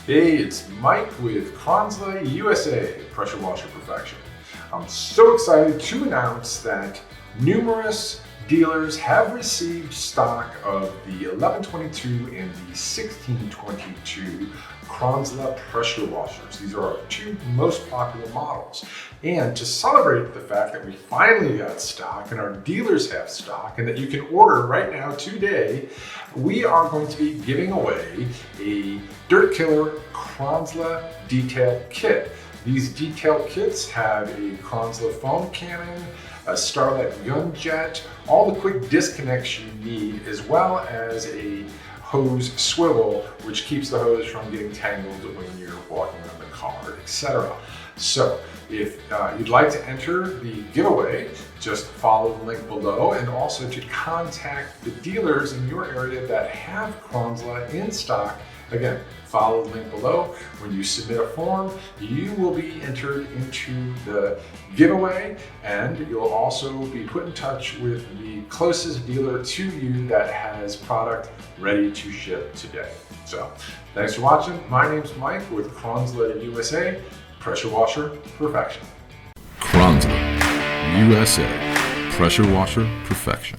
Hey, it's Mike with Kranzle USA, Pressure Washer Perfection. I'm so excited to announce that numerous dealers have received stock of the 1122 and the 1622 Kranzle pressure washers. These are our two most popular models. And to celebrate the fact that we finally got stock and our dealers have stock and that you can order right now today, we are going to be giving away a Dirt Killer Kranzle detail kit. These detail kits have a Kranzle foam cannon, a Starlet gun jet, all the quick disconnects you need, as well as a hose swivel, which keeps the hose from getting tangled when you're walking around the car, etc. So if you'd like to enter the giveaway, just follow the link below, and also to contact the dealers in your area that have Kranzle in stock. Again, follow the link below. When you submit a form, you will be entered into the giveaway, and you'll also be put in touch with the closest dealer to you that has product ready to ship today. So, thanks for watching. My name's Mike with Kranzle USA, Pressure Washer Perfection. Kranzle USA, Pressure Washer Perfection.